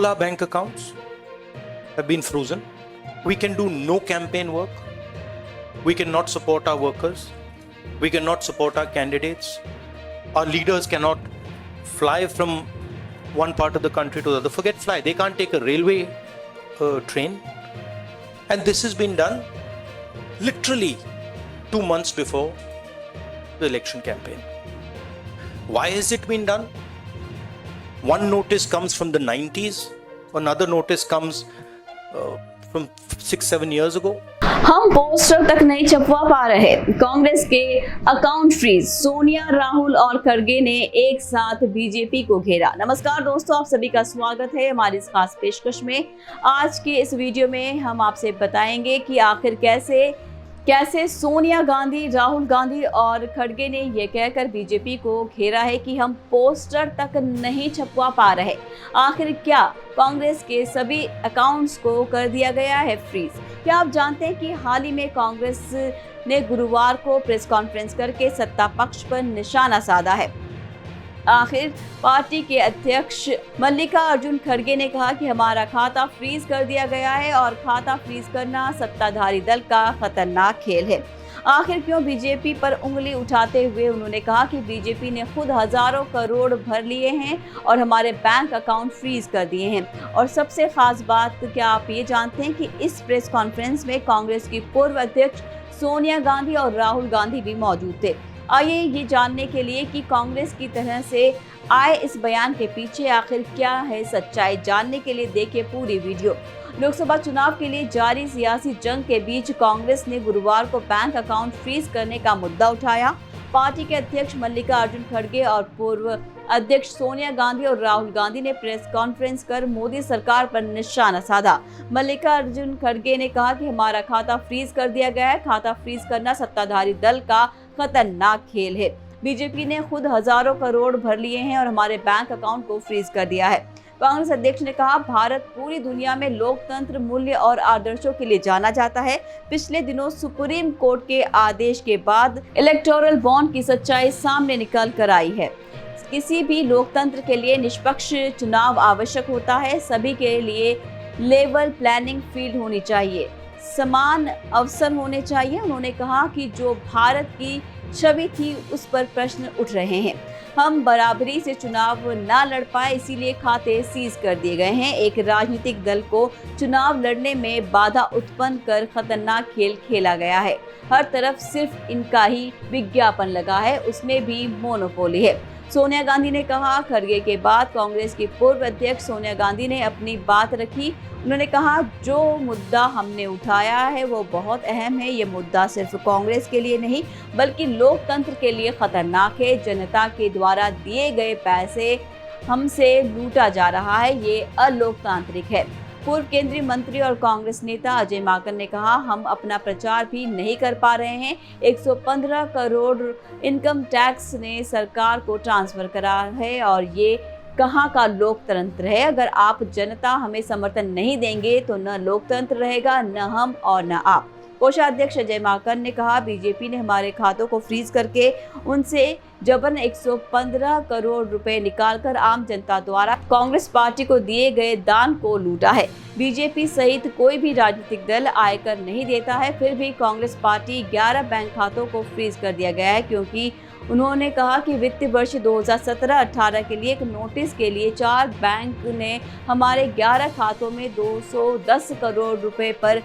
All our bank accounts have been frozen. We can do no campaign work. We cannot support our workers. We cannot support our candidates. Our leaders cannot fly from one part of the country to the other. Forget fly. They can't take a railway train. And this has been done literally 2 months before the election campaign. Why has it been done? One notice comes from the 90s, another notice comes from 6-7 years ago. हम poster तक नहीं छपवा पा रहे। कांग्रेस के account freeze, Sonia, Rahul और खड़गे ने एक साथ बीजेपी को घेरा। नमस्कार दोस्तों, आप सभी का स्वागत है हमारी इस खास पेशकश में। आज के इस वीडियो में हम आपसे बताएंगे कि आखिर कैसे सोनिया गांधी, राहुल गांधी और खड़गे ने यह कहकर बीजेपी को घेरा है कि हम पोस्टर तक नहीं छपवा पा रहे। आखिर क्या कांग्रेस के सभी अकाउंट्स को कर दिया गया है फ्रीज? क्या आप जानते हैं कि हाल ही में कांग्रेस ने गुरुवार को प्रेस कॉन्फ्रेंस करके सत्ता पक्ष पर निशाना साधा है। आखिर पार्टी के अध्यक्ष मल्लिकार्जुन खड़गे ने कहा कि हमारा खाता फ्रीज कर दिया गया है और खाता फ्रीज करना सत्ताधारी दल का खतरनाक खेल है। आखिर क्यों बीजेपी पर उंगली उठाते हुए उन्होंने कहा कि बीजेपी ने खुद हजारों करोड़ भर लिए हैं और हमारे बैंक अकाउंट फ्रीज कर दिए हैं। और सबसे खास बात, क्या आप ये जानते हैं कि इस प्रेस कॉन्फ्रेंस में कांग्रेस की पूर्व अध्यक्ष सोनिया गांधी और राहुल गांधी भी मौजूद थे। आइए ये जानने के लिए कि कांग्रेस की तरह से आए इस बयान के पीछे आखिर क्या है सच्चाई, जानने के लिए देखिए पूरी वीडियो। लोकसभा चुनाव के लिए जारी सियासी जंग के बीच कांग्रेस ने गुरुवार को बैंक अकाउंट फ्रीज करने का मुद्दा उठाया। पार्टी के अध्यक्ष मल्लिकार्जुन खड़गे और पूर्व अध्यक्ष सोनिया गांधी और राहुल गांधी ने प्रेस कॉन्फ्रेंस कर मोदी सरकार पर निशाना साधा। मल्लिकार्जुन खड़गे ने कहा कि हमारा खाता फ्रीज कर दिया गया है। खाता फ्रीज करना सत्ताधारी दल का खतरनाक खेल है। बीजेपी ने खुद हजारों करोड़ भर लिए हैं और हमारे बैंक अकाउंट को फ्रीज कर दिया है। कांग्रेस अध्यक्ष ने कहा, भारत पूरी दुनिया में लोकतंत्र, मूल्य और आदर्शों के लिए जाना जाता है। पिछले दिनों सुप्रीम कोर्ट के आदेश के बाद इलेक्टोरल बॉन्ड की सच्चाई सामने निकल कर आई है। किसी भी लोकतंत्र के लिए निष्पक्ष चुनाव आवश्यक होता है। सभी के लिए लेवल प्लेइंग फील्ड होनी चाहिए, समान अवसर होने चाहिए। उन्होंने कहा कि जो भारत की छवि थी उस पर प्रश्न उठ रहे हैं। हम बराबरी से चुनाव ना लड़ पाए, इसीलिए खाते सीज कर दिए गए हैं। एक राजनीतिक दल को चुनाव लड़ने में बाधा उत्पन्न कर खतरनाक खेल खेला गया है। हर तरफ सिर्फ इनका ही विज्ञापन लगा है, उसमें भी मोनोपोली है। सोनिया गांधी ने कहा। खड़गे के बाद कांग्रेस की पूर्व अध्यक्ष सोनिया गांधी ने अपनी बात रखी। उन्होंने कहा, जो मुद्दा हमने उठाया है वो बहुत अहम है। ये मुद्दा सिर्फ कांग्रेस के लिए नहीं बल्कि लोकतंत्र के लिए खतरनाक है। जनता के द्वारा दिए गए पैसे हमसे लूटा जा रहा है, ये अलोकतांत्रिक है। पूर्व केंद्रीय मंत्री और कांग्रेस नेता अजय माकन ने कहा, हम अपना प्रचार भी नहीं कर पा रहे हैं। 115 करोड़ इनकम टैक्स ने सरकार को ट्रांसफर करा है और ये कहाँ का लोकतंत्र है? अगर आप जनता हमें समर्थन नहीं देंगे तो न लोकतंत्र रहेगा, न हम और न आप। कोषाध्यक्ष अजय माकन ने कहा, बीजेपी ने हमारे खातों को फ्रीज करके उनसे जबरन 115 करोड़ रुपए निकालकर आम जनता द्वारा कांग्रेस पार्टी को दिए गए दान को लूटा है। बीजेपी सहित कोई भी राजनीतिक दल आयकर नहीं देता है, फिर भी कांग्रेस पार्टी 11 बैंक खातों को फ्रीज कर दिया गया है, क्योंकि उन्होंने कहा कि वित्त वर्ष 2017-18 के लिए एक नोटिस के लिए 4 बैंक ने हमारे 11 खातों में 210 करोड़ रुपए पर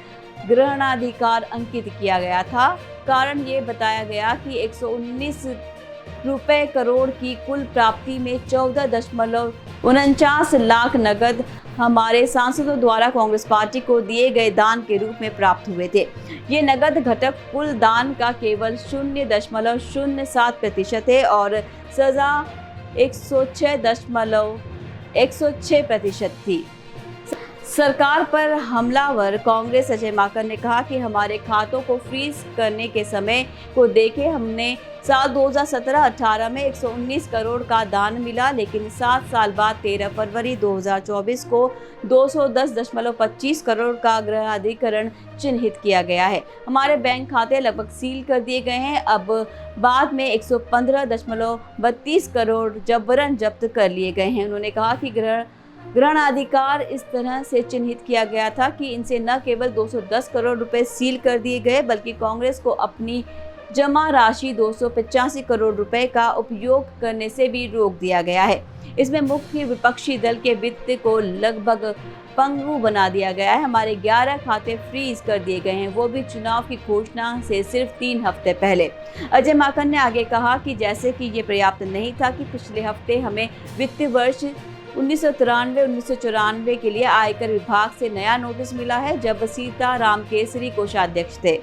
ग्रहणाधिकार अंकित किया गया था। कारण ये बताया गया कि 119 रुपए करोड़ की कुल प्राप्ति में 14.49 लाख नगद हमारे सांसदों द्वारा कांग्रेस पार्टी को दिए गए दान के रूप में प्राप्त हुए थे। ये नगद घटक कुल दान का केवल 0.07% है और सजा 106.106% थी। सरकार पर हमलावर कांग्रेस अजय माकन ने कहा कि हमारे खातों को फ्रीज करने के समय को देखे हमने साल 2017-18 में 119 करोड़ का दान मिला, लेकिन 7 साल बाद 13 फरवरी 2024 को 210.25 करोड़ का ग्रहाधिकरण चिन्हित किया गया है। हमारे बैंक खाते लगभग सील कर दिए गए हैं। अब बाद में 115.32 करोड़ जबरन जब्त कर लिए गए हैं। उन्होंने कहा कि ग्रहणाधिकार इस तरह से चिन्हित किया गया था कि इनसे न केवल 210 करोड़ रुपए सील कर दिए गए, बल्कि कांग्रेस को अपनी जमा राशि 285 करोड़ रुपए का उपयोग करने से भी रोक दिया गया है। इसमें मुख्य विपक्षी दल के वित्त को लगभग पंगु बना दिया गया है। हमारे 11 खाते फ्रीज कर दिए गए हैं, वो भी चुनाव की घोषणा से सिर्फ 3 हफ्ते पहले। अजय माकन ने आगे कहा कि जैसे कि ये पर्याप्त नहीं था कि पिछले हफ्ते हमें वित्तीय वर्ष 1993-1994 के लिए आयकर विभाग से नया नोटिस मिला है, जब सीताराम केसरी कोषाध्यक्ष थे।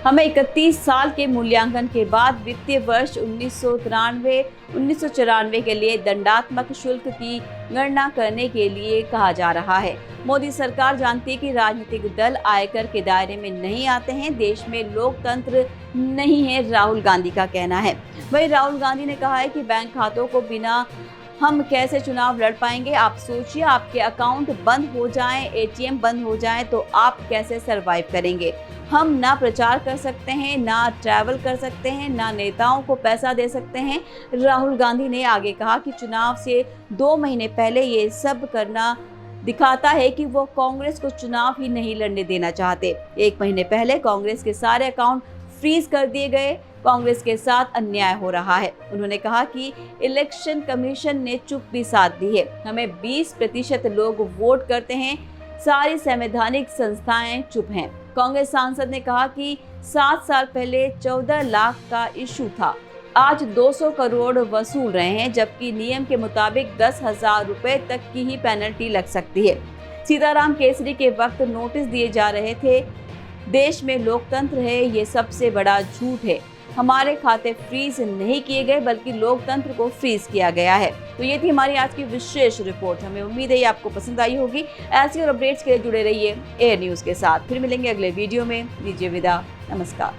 हमें 31 साल के मूल्यांकन के बाद वित्तीय वर्ष 1993-1994 के लिए दंडात्मक शुल्क की गणना करने के लिए कहा जा रहा है। मोदी सरकार जानती है कि राजनीतिक दल आयकर के दायरे में नहीं आते हैं, देश में लोकतंत्र नहीं है, राहुल गांधी का कहना है। वहीं राहुल गांधी ने कहा है कि बैंक खातों को बिना हम कैसे चुनाव लड़ पाएंगे। आप सोचिए, आपके अकाउंट बंद हो जाएं, एटीएम बंद हो जाएं तो आप कैसे सरवाइव करेंगे। हम ना प्रचार कर सकते हैं, ना ट्रैवल कर सकते हैं, ना नेताओं को पैसा दे सकते हैं। राहुल गांधी ने आगे कहा कि चुनाव से 2 महीने पहले ये सब करना दिखाता है कि वो कांग्रेस को चुनाव ही नहीं लड़ने देना चाहते। 1 महीने पहले कांग्रेस के सारे अकाउंट फ्रीज कर दिए गए। कांग्रेस के साथ अन्याय हो रहा है। उन्होंने कहा कि इलेक्शन कमीशन ने चुप्पी साध दी है। हमें 20% लोग वोट करते हैं, सारी संवैधानिक संस्थाएं चुप हैं। कांग्रेस सांसद ने कहा कि 7 साल पहले 14 लाख का इशू था, आज 200 करोड़ वसूल रहे हैं, जबकि नियम के मुताबिक 10,000 रुपए तक की ही पेनल्टी लग सकती है। सीताराम केसरी के वक्त नोटिस दिए जा रहे थे, देश में लोकतंत्र है, ये सबसे बड़ा झूठ है। हमारे खाते फ्रीज नहीं किए गए, बल्कि लोकतंत्र को फ्रीज किया गया है। तो ये थी हमारी आज की विशेष रिपोर्ट। हमें उम्मीद है ये आपको पसंद आई होगी। ऐसी और अपडेट्स के लिए जुड़े रहिए एयर न्यूज़ के साथ। फिर मिलेंगे अगले वीडियो में। दीजिए विदा, नमस्कार।